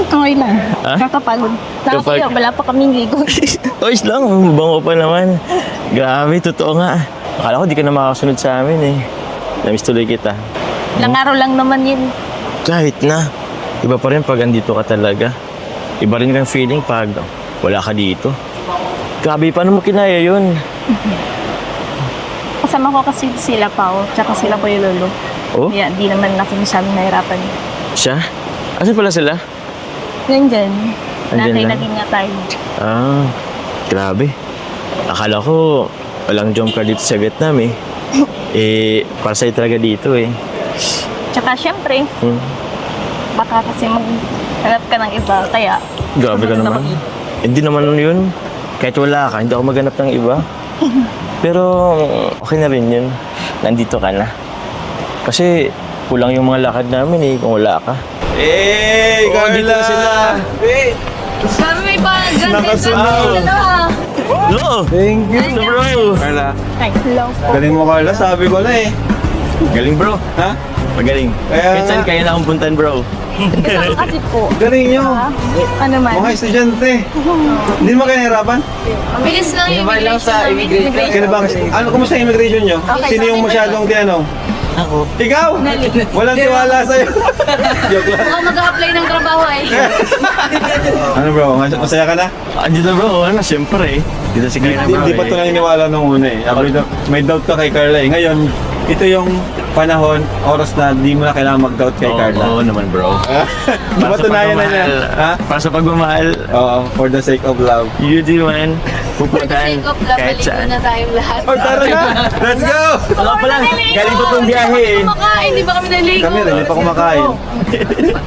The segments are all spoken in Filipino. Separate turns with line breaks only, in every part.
Okay lang.
Ha?
Kakapagod. Nakakaya, wala pa kaming ligo.
Oyos lang, bango pa naman. Grabe, totoo nga. Akala ko di ka na makakasunod sa amin eh. Namiss tuloy kita.
Ilang araw lang naman yun.
Kahit na. Iba pa rin pag andito ka talaga. Iba rin kang feeling pag wala ka dito. Grabe, paano mo kinaya yun?
Kasama ko kasi sila Pao, tsaka sila Kuya Lolo.
Oh?
Kaya di naman ako masyadong nahirapan.
Siya? Asan pala sila?
Nandyan.
Andyan lang?
Naging nga tayo.
Ah, grabe. Akala ko walang jump car dito sa Vietnam eh. Para sa'yo talaga dito eh.
Tsaka syempre,
Hmm.
baka kasi maghanap ka ng iba, kaya...
Grabe ka naman. Hindi naman yun. Kahit wala ka, hindi ako maghanap ng iba. Pero okay na rin yun. Nandito ka na. Kasi kulang yung mga lakad namin eh kung wala ka.
Hey,
Oh, dito
Carla!
sila.
Hey!
Sabi may pa-ganda
Nakasunod.
Hello!
Thank you!
Hello bro!
Carla,
Ay, hello po.
galing mo Carla, sabi ko na eh.
Galing bro.
Ha?
Magaling.
Kaya
Kahit saan
nga.
kaya na akong puntan bro.
Kasama kasi po.
Galing nyo.
Ano man?
Mga estudyante. Hindi mo kayo nahirapan?
Bilis lang yung immigration.
Kaya ba? Ano, kumusta yung immigration nyo?
Okay,
Sino yung masyadong tinanong?
Ako.
Ikaw! Walang tiwala sa'yo. Joke lang.
Baka mag-a-apply ng trabaho eh.
Ano bro, masaya ka na?
Andito bro, ano, siyempre eh. Dito si Carla bro.
Hindi pa ito naniniwala nung una eh. May doubt ka kay Carla eh. Ngayon, ito yung panahon, oras na di mo na kailangan mag-doubt kay Carla.
Oo naman bro.
Matunayan na niya. Ha?
Para sa pagmamahal,
Oo, for the sake of love.
you do man. Pupuntahan kahit saan.
na tayong lahat.
Oh, tara na! Let's go!
Wala pa lang, galing pa tong biyahe eh.
Kumakain, di ba kami naligo?
Kami rin, hindi pa kumakain.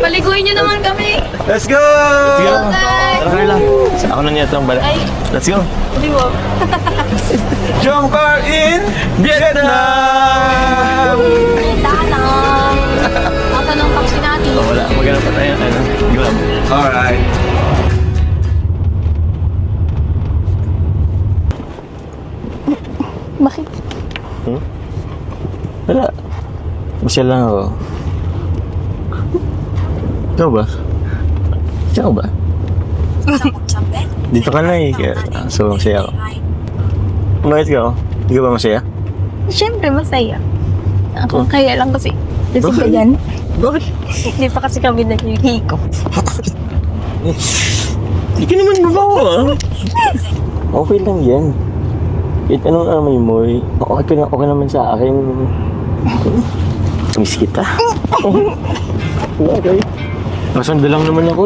Paliguin nyo naman kami.
Let's go!
Let's go.
Okay.
Tara Carla. Sa ako na niya itong bala.
Ay.
Let's go.
Di ba?
Jump car in Vietnam!
Tanang. Asa ng taxi natin?
Oh, wala, maghanap pa tayo. Ano, grab.
Alright.
Bakit?
Wala. Masya lang ako. Ikaw ba? Ikaw ba? Dito ka na eh. So, masaya ako. Bakit ka ako? Hindi ka ba masaya?
Siyempre, masaya. Ako kaya lang kasi. Kasi
Bakit?
ganyan.
Bakit?
Hindi pa kasi kami naliligo.
Hindi ka naman babawa ah. Okay lang yan. Kahit anong amoy mo, okay naman sa akin. Miss kita. Okay. Masanda lang naman ako.